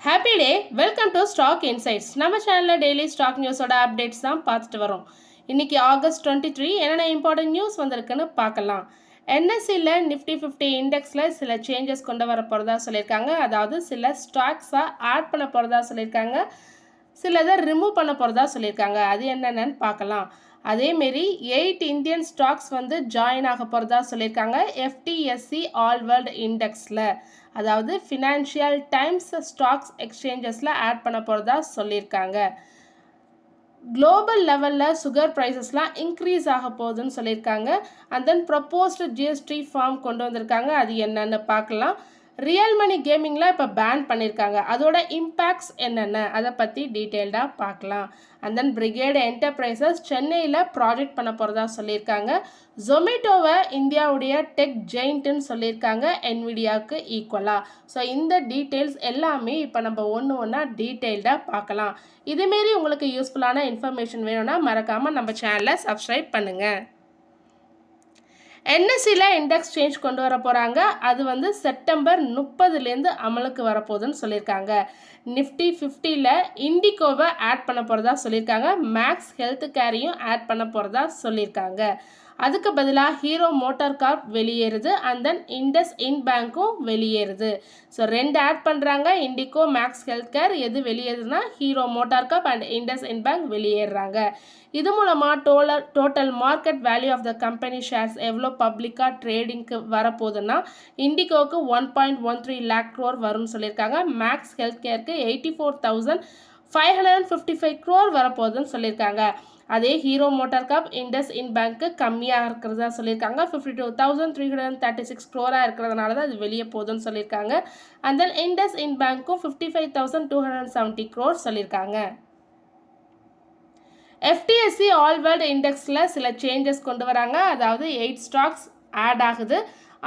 Happy day, welcome to stock insights. நம்ம சேனலில் daily stock நியூஸோட updates தான் பார்த்துட்டு வரோம். இன்னைக்கு ஆகஸ்ட் 23 என்னென்ன இம்பார்ட்டன்ட் நியூஸ் வந்திருக்குன்னு பார்க்கலாம். என்எஸ்சியில் நிஃப்டி 50 இண்டெக்ஸில் சில சேஞ்சஸ் கொண்டு வர போகிறதா சொல்லியிருக்காங்க. அதாவது சில ஸ்டாக்ஸாக ஆட் பண்ண போகிறதா சொல்லியிருக்காங்க, சிலதை ரிமூவ் பண்ண போகிறதா சொல்லியிருக்காங்க. அது என்னென்னு பார்க்கலாம். அதேமாரி 8 இந்தியன் ஸ்டாக்ஸ் வந்து ஜாயின் ஆக போகிறதா சொல்லியிருக்காங்க எஃப்டிஎஸ்சி ஆல் வேர்ல்டு இண்டெக்ஸில். அதாவது ஃபினான்ஷியல் டைம்ஸ் ஸ்டாக்ஸ் எக்ஸ்சேஞ்சஸில் ஆட் பண்ண போகிறதா சொல்லியிருக்காங்க. குளோபல் லெவலில் சுகர் ப்ரைஸஸ்லாம் இன்க்ரீஸ் ஆக போகுதுன்னு சொல்லியிருக்காங்க. And then proposed GST form கொண்டு வந்திருக்காங்க. அது என்னென்னு பார்க்கலாம். ரியல் மணி கேமிங்கில் இப்போ பேன் பண்ணியிருக்காங்க. அதோட இம்பேக்ட்ஸ் என்னென்ன அதை பற்றி டீட்டெயில்டாக பார்க்கலாம். அண்ட் தென் பிரிகேட் என்டர்பிரைசஸ் சென்னையில் ப்ராஜெக்ட் பண்ண போகிறதா சொல்லியிருக்காங்க. ஜொமேட்டோவை இந்தியாவுடைய டெக் ஜெயிண்ட்டுன்னு சொல்லியிருக்காங்க என்விடியாவுக்கு ஈக்குவலாக. ஸோ இந்த டீட்டெயில்ஸ் எல்லாமே இப்போ நம்ம ஒன்று ஒன்றா டீட்டெயில்டாக பார்க்கலாம். இதுமாரி உங்களுக்கு யூஸ்ஃபுல்லான இன்ஃபர்மேஷன் வேணும்னா மறக்காமல் நம்ம சேனலை சப்ஸ்கிரைப் பண்ணுங்கள். என்எஸ்சியில் இண்டெக்ஸ் சேஞ்ச் கொண்டு வர போகிறாங்க. அது வந்து செப்டம்பர் 30லேருந்து அமலுக்கு வரப்போகுதுன்னு சொல்லியிருக்காங்க. நிஃப்டி 50ல் இண்டிகோவை ஆட் பண்ண போகிறதா சொல்லியிருக்காங்க. மேக்ஸ் ஹெல்த் கேரையும் ஆட் பண்ண போகிறதா சொல்லியிருக்காங்க. அதுக்கு பதிலாக ஹீரோ மோட்டார் கார்ப் வெளியேறுது. அண்ட் தென் இண்டஸ் இன் பேங்க்கும் வெளியேறுது. ஸோ 2 ஆட் பண்ணுறாங்க. IndiGo, Max Healthcare. எது வெளியேறுதுன்னா Hero MotoCorp and IndusInd bank வெளியேறாங்க. இது மூலமாக total market value of the company shares எவ்வளோ பப்ளிக்காக ட்ரேடிங்க்கு வரப்போகுதுன்னா இண்டிகோவுக்கு 1.13 lakh crore வரும்னு சொல்லியிருக்காங்க. மேக்ஸ் ஹெல்த் கேருக்கு 84,555 crore வரப்போகுதுன்னு சொல்லியிருக்காங்க. அதே ஹீரோ மோட்டார் கார்ப், இண்டஸ் இன் பேங்க்கு கம்மியாக இருக்கிறதா சொல்லியிருக்காங்க. 52,336 crore இருக்கிறதுனால தான் அது வெளியே போகுதுன்னு சொல்லியிருக்காங்க. அண்ட் தென் இண்டஸ் இன் பேங்க்கும் 55,270 crore சொல்லியிருக்காங்க. எஃப்டிஎஸ்சி ஆல் வேர்ல்டு இண்டெக்ஸில் சில சேஞ்சஸ் கொண்டு வராங்க. அதாவது 8 ஸ்டாக்ஸ் ஆட் ஆகுது.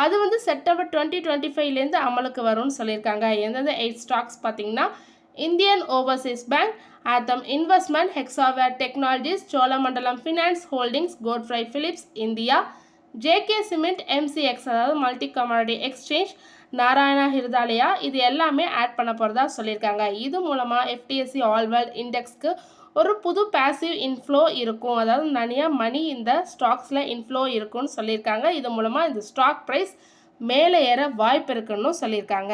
அது வந்து செப்டம்பர் 2025லேருந்து அமலுக்கு வரும்னு சொல்லியிருக்காங்க. எந்தெந்த 8 ஸ்டாக்ஸ் பார்த்தீங்கன்னா Indian overseas bank, Authum investment, Hexaware technologies, Cholamandalam finance holdings, Godfrey Phillips India, JK cement, MCX அதாவது multi commodity exchange, Narayana Hrudayalaya, இது எல்லாமே ஆட் பண்ண போகிறதா சொல்லியிருக்காங்க. இது மூலமாக எஃப்டிஎஸ்சி ஆல் வேர்ல்டு இண்டெக்ஸ்க்கு ஒரு புது பேசிவ் இன்ஃப்ளோ இருக்கும். அதாவது தனியாக மணி இந்த ஸ்டாக்ஸில் இன்ஃப்ளோ இருக்கும்னு சொல்லியிருக்காங்க. இது மூலமாக இந்த ஸ்டாக் ப்ரைஸ் மேலே ஏற வாய்ப்பு இருக்குன்னு சொல்லியிருக்காங்க.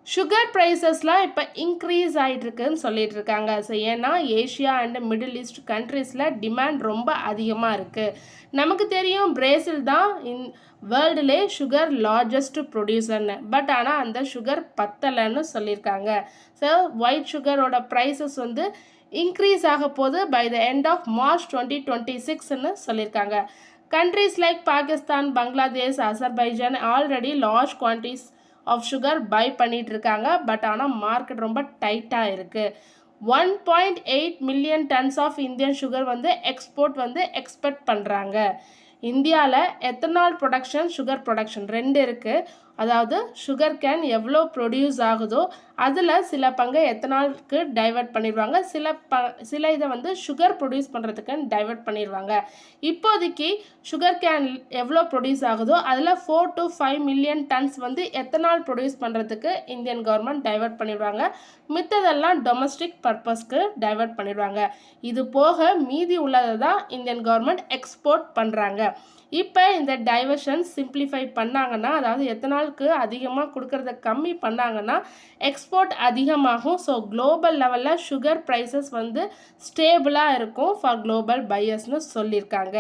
சுகர் ப்ரைஸஸ்லாம் இப்போ இன்க்ரீஸ் ஆகிட்டுருக்குன்னு சொல்லிட்டு இருக்காங்க. ஸோ ஏன்னா ஏஷியா அண்ட் மிடில் ஈஸ்ட் கண்ட்ரீஸில் டிமாண்ட் ரொம்ப அதிகமாக இருக்குது. நமக்கு தெரியும் பிரேசில் தான் வேர்ல்டுலே சுகர் லார்ஜஸ்ட் ப்ரொடியூசர்னு. பட் ஆனால் அந்த சுகர் பத்தலைன்னு சொல்லியிருக்காங்க. ஸோ ஒயிட் சுகரோட ப்ரைஸஸ் வந்து இன்க்ரீஸ் ஆக போது by the end of March 2026ன்னு சொல்லியிருக்காங்க. Countries like Pakistan, Bangladesh, Azerbaijan already large quantities of sugar buy பண்ணிட்டு இருக்காங்க. பட் ஆனால் மார்க்கெட் ரொம்ப டைட்டாக இருக்குது. 1.8 million tons of Indian sugar வந்து எக்ஸ்போர்ட் வந்து எக்ஸ்பெக்ட் பண்ணுறாங்க. இந்தியாவில் எத்தனால் ப்ரொடக்ஷன், சுகர் ப்ரொடக்ஷன் 2 இருக்குது. அதாவது சுகர் கேன் எவ்வளோ ப்ரொடியூஸ் ஆகுதோ அதில் சில பங்கை எத்தனாலுக்கு டைவெர்ட் பண்ணிடுவாங்க. சில இதை வந்து சுகர் ப்ரொடியூஸ் பண்ணுறதுக்கு டைவெர்ட் பண்ணிடுவாங்க. இப்போதைக்கு சுகர் கேன் எவ்வளோ ப்ரொடியூஸ் ஆகுதோ அதில் 4 to 5 மில்லியன் டன்ஸ் வந்து எத்தனால் ப்ரொடியூஸ் பண்ணுறதுக்கு இந்தியன் கவர்மெண்ட் டைவெர்ட் பண்ணிடுவாங்க. மித்ததெல்லாம் டொமஸ்டிக் பர்பஸ்க்கு டைவெர்ட் பண்ணிடுவாங்க. இது போக மீதி உள்ளதை தான் இந்தியன் கவர்மெண்ட் எக்ஸ்போர்ட் பண்ணுறாங்க. இப்போ இந்த டைவர்ஷன் சிம்பிளிஃபை பண்ணாங்கன்னா, அதாவது எத்தனாலுக்கு அதிகமாக கொடுக்கறத கம்மி பண்ணாங்கன்னா எக்ஸ்போர்ட் அதிகமாகும். ஸோ குளோபல் லெவலில் சுகர் ப்ரைஸஸ் வந்து ஸ்டேபிளாக இருக்கும் ஃபார் குளோபல் பையர்ஸ்னு சொல்லியிருக்காங்க.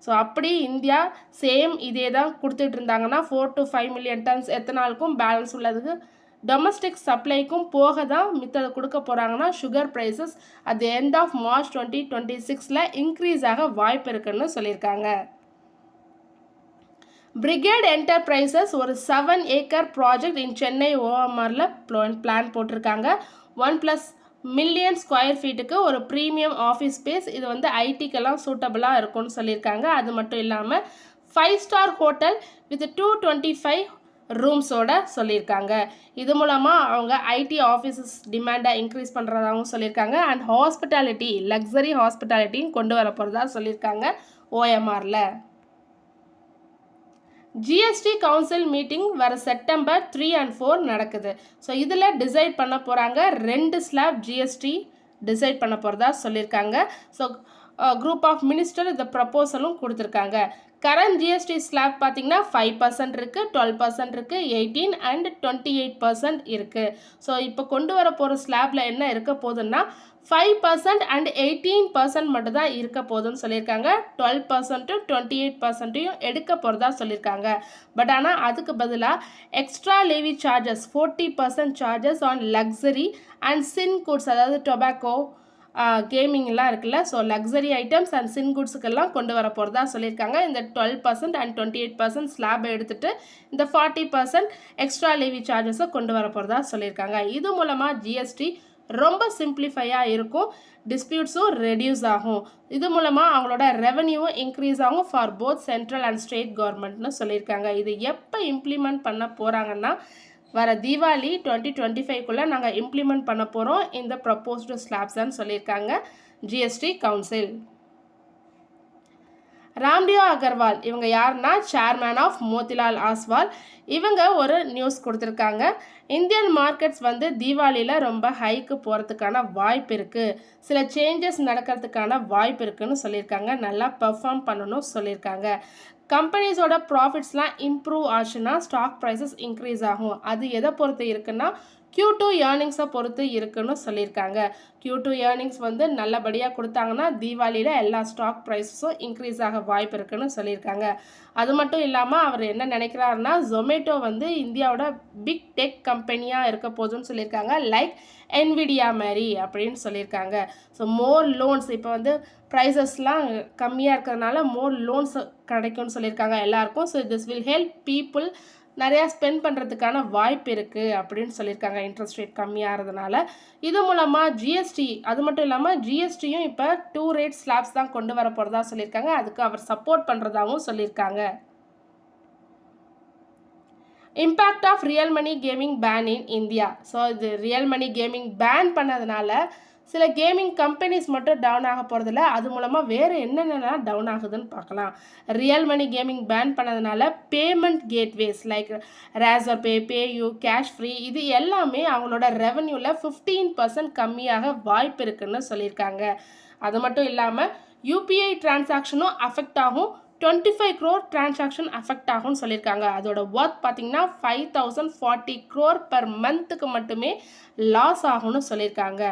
ஸோ அப்படி இந்தியா சேம் இதே தான் கொடுத்துட்டு இருந்தாங்கன்னா 4 to 5 மில்லியன் டன்ஸ் எத்தனாலுக்கும் பேலன்ஸ் உள்ளதுக்கு டொமஸ்டிக் சப்ளைக்கும் போக தான் மித்ததை கொடுக்க போகிறாங்கன்னா sugar prices at the end of March 2026ல் இன்க்ரீஸ் ஆக வாய்ப்பு இருக்குன்னு சொல்லியிருக்காங்க. பிரிகேட் என்டர்பிரைசஸ் ஒரு 7 acre ப்ராஜெக்ட் இன் சென்னை ஓஎம்ஆரில் பிளான் போட்டிருக்காங்க. 1+ மில்லியன் ஸ்கொயர் ஃபீட்டுக்கு ஒரு ப்ரீமியம் ஆஃபீஸ் ஸ்பேஸ். இது வந்து ஐடிக்கெல்லாம் சூட்டபிளாக இருக்கும்னு சொல்லியிருக்காங்க. அது மட்டும் இல்லாமல் 5 star ஹோட்டல் வித் 225 ரூம்ஸோட சொல்லியிருக்காங்க. இது மூலமாக அவங்க ஐடி ஆஃபீஸஸ் டிமாண்டை இன்க்ரீஸ் பண்ணுறதாகவும் சொல்லியிருக்காங்க. அண்ட் ஹாஸ்பிட்டாலிட்டி, லக்ஸரி ஹாஸ்பிட்டாலிட்டியும் கொண்டு வர போகிறதா சொல்லியிருக்காங்க ஓஎம்ஆரில். ஜிஎஸ்டி கவுன்சில் மீட்டிங் வர செப்டம்பர் 3 and 4 நடக்குது. ஸோ இதில் டிசைட் பண்ண போகிறாங்க. 2 ஸ்லாப் ஜிஎஸ்டி டிசைட் பண்ண போகிறதா சொல்லியிருக்காங்க. ஸோ குரூப் ஆஃப் மினிஸ்டர் இந்த ப்ரப்போசலும் கொடுத்துருக்காங்க. கரண்ட் ஜிஎஸ்டி ஸ்லாப் பார்த்தீங்கன்னா 5% இருக்குது, 12% இருக்குது, 18 and 28% இருக்குது. ஸோ இப்போ கொண்டு வர போகிற ஸ்லாப்பில் என்ன இருக்க போகுதுன்னா 5% and 18% மட்டும் தான் இருக்க போகுதுன்னு சொல்லியிருக்காங்க. 12% 28% எடுக்க போகிறதா சொல்லியிருக்காங்க. பட் ஆனால் அதுக்கு பதிலாக extra levy charges 40% charges on luxury and sin goods, அதாவது டொபாக்கோ, கேமிங்லாம் இருக்குல்ல, so luxury items and sin குட்ஸுக்கெல்லாம் கொண்டு வர போகிறதா சொல்லியிருக்காங்க. இந்த 12% and 28% ஸ்லாபை எடுத்துகிட்டு இந்த 40% எக்ஸ்ட்ரா லேவி சார்ஜஸை கொண்டு வர போகிறதா சொல்லியிருக்காங்க. இது மூலமாக ஜிஎஸ்டி ரொம்ப சிம்பிளிஃபையாக இருக்கும், டிஸ்பியூட்ஸும் ரெடியூஸ் ஆகும். இது மூலமாக அவங்களோட ரெவன்யூவும் இன்க்ரீஸ் ஆகும் for both central and state கவர்மெண்ட்னு சொல்லியிருக்காங்க. இது எப்போ இம்ப்ளிமெண்ட் பண்ண போகிறாங்கன்னா வர தீபாவளி 2025 நாங்கள் இம்ப்ளிமெண்ட் பண்ண போகிறோம் இந்த ப்ரப்போஸ்டு ஸ்லாப்ஸ்ன்னு சொல்லியிருக்காங்க ஜிஎஸ்டி கவுன்சில். ராம்டியோ அகர்வால் இவங்க யாருன்னா சேர்மேன் ஆஃப் மோதிலால் ஆஸ்வால். இவங்க ஒரு நியூஸ் கொடுத்துருக்காங்க. இந்தியன் மார்க்கெட்ஸ் வந்து தீபாவளியில் ரொம்ப ஹைக்கு போகிறதுக்கான வாய்ப்பு இருக்குது, சில சேஞ்சஸ் நடக்கிறதுக்கான வாய்ப்பு இருக்குதுன்னு சொல்லியிருக்காங்க. நல்லா பெர்ஃபார்ம் பண்ணணும் சொல்லியிருக்காங்க. கம்பெனிஸோட ப்ராஃபிட்ஸ்லாம் இம்ப்ரூவ் ஆச்சுன்னா ஸ்டாக் ப்ரைஸஸ் இன்க்ரீஸ் ஆகும். அது எதை பொறுத்து இருக்குன்னா Q2 ஏர்னிங்ஸை பொறுத்து இருக்குன்னு சொல்லியிருக்காங்க. Q2 ஏர்னிங்ஸ் வந்து நல்லபடியாக கொடுத்தாங்கன்னா தீபாவளியில் எல்லா ஸ்டாக் ப்ரைஸஸும் இன்க்ரீஸ் ஆக வாய்ப்பு இருக்குன்னு சொல்லியிருக்காங்க. அது மட்டும் இல்லாமல் அவர் என்ன நினைக்கிறாருன்னா ஜொமேட்டோ வந்து இந்தியாவோட பிக் டெக் கம்பெனியாக இருக்க போதுன்னு சொல்லியிருக்காங்க, லைக் என்விடியா மாதிரி அப்படின்னு சொல்லியிருக்காங்க. ஸோ மோர் லோன்ஸ், இப்போ வந்து ப்ரைஸஸ்லாம் கம்மியாக இருக்கிறதுனால மோர் லோன்ஸ் கிடைக்கும்னு சொல்லியிருக்காங்க எல்லாருக்கும். So this will help people நிறையா ஸ்பெண்ட் பண்ணுறதுக்கான வாய்ப்பு இருக்குது அப்படின்னு சொல்லியிருக்காங்க, இன்ட்ரெஸ்ட் ரேட் கம்மியாகிறதுனால. இது மூலமாக ஜிஎஸ்டி, அது மட்டும் இல்லாமல் ஜிஎஸ்டியும் இப்போ 2 ரேட் ஸ்லாப்ஸ் தான் கொண்டு வர போகிறதா சொல்லியிருக்காங்க. அதுக்கு அவர் சப்போர்ட் பண்ணுறதாகவும் சொல்லியிருக்காங்க. Impact of real money gaming ban in India. So இது ரியல் மணி கேமிங் பேன் பண்ணதுனால சில கேமிங் கம்பெனிஸ் மட்டும் டவுன் ஆக போகிறதில்ல, அது மூலமாக வேறு என்னென்னலாம் டவுன் ஆகுதுன்னு பார்க்கலாம். ரியல் மணி கேமிங் பேன் பண்ணதுனால பேமெண்ட் கேட்வேஸ் லைக் ரேசர் பே, பேயூ, கேஷ் ஃப்ரீ இது எல்லாமே அவங்களோட ரெவன்யூவில் 15% கம்மியாக வாய்ப்பு இருக்குன்னு சொல்லியிருக்காங்க. அது மட்டும் இல்லாமல் யூபிஐ டிரான்சாக்ஷனும் அஃபெக்ட் ஆகும், 25 crore டிரான்சாக்ஷன் அஃபெக்ட் ஆகும்னு சொல்லியிருக்காங்க. அதோட ஒர்த் பார்த்திங்கன்னா 5040 crore per monthக்கு மட்டுமே லாஸ் ஆகும்னு சொல்லியிருக்காங்க.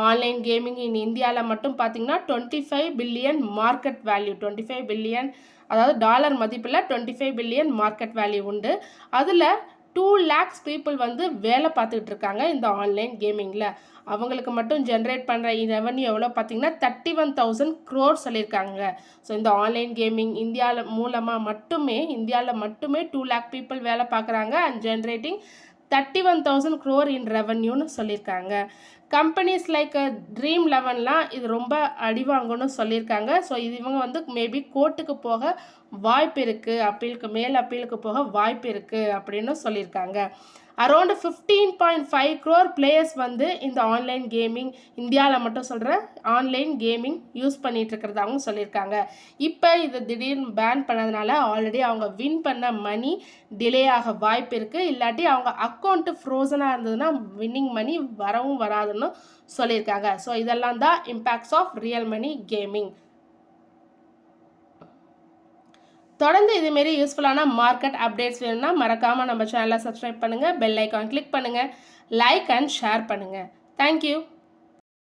ஆன்லைன் கேமிங் இன் இந்தியாவில் மட்டும் பார்த்திங்கன்னா 25 பில்லியன் மார்க்கெட் வேல்யூ, 25 பில்லியன் அதாவது டாலர் மதிப்பில் 25 பில்லியன் மார்க்கெட் வேல்யூ உண்டு. அதில் 2 lakhs பீப்புள் வந்து வேலை பார்த்துக்கிட்டு இருக்காங்க இந்த ஆன்லைன் கேமிங்கில். அவங்களுக்கு மட்டும் ஜென்ரேட் பண்ணுற ரெவன்யூ எவ்வளோ பார்த்திங்கன்னா 31,000 crore சொல்லியிருக்காங்க. ஸோ இந்த ஆன்லைன் கேமிங் இந்தியாவில் மட்டுமே 2 lakh பீப்புள் வேலை பார்க்குறாங்க அண்ட் ஜென்ரேட்டிங் 31,000 crore இன் ரெவன்யூன்னு சொல்லியிருக்காங்க. கம்பெனிஸ் லைக் ட்ரீம் லெவன்லாம் இது ரொம்ப அடிவாங்கன்னு சொல்லியிருக்காங்க. ஸோ இவங்க வந்து மேபி கோர்ட்டுக்கு போக வாய்ப்பு இருக்குது, அப்பீலுக்கு போக வாய்ப்பு இருக்குது அப்படின்னு சொல்லியிருக்காங்க. அரௌண்ட் 15.5 crore பிளேயர்ஸ் வந்து இந்த ஆன்லைன் கேமிங் இந்தியாவில் மட்டும் சொல்கிற ஆன்லைன் கேமிங் யூஸ் பண்ணிகிட்டு இருக்கிறதாகவும் சொல்லியிருக்காங்க. இப்போ இது திடீர்னு பேன் பண்ணதுனால ஆல்ரெடி அவங்க வின் பண்ண மணி டிலே ஆக வாய்ப்பு இருக்குது, இல்லாட்டி அவங்க அக்கௌண்ட்டு ஃப்ரோசனாக இருந்ததுன்னா வின்னிங் மணி வரவும் வராதுன்னு சொல்லியிருக்காங்க. ஸோ இதெல்லாம் தான் impacts of real money gaming. தொடர்ந்து இதுமாரி யூஸ்ஃபுல்லான மார்க்கெட் அப்டேட்ஸ் வேணும்னா மறக்காமல் நம்ம சேனலை சப்ஸ்கிரைப் பண்ணுங்கள், பெல் ஐக்கான் கிளிக் பண்ணுங்கள், லைக் அண்ட் ஷேர் பண்ணுங்கள். தேங்க்யூ.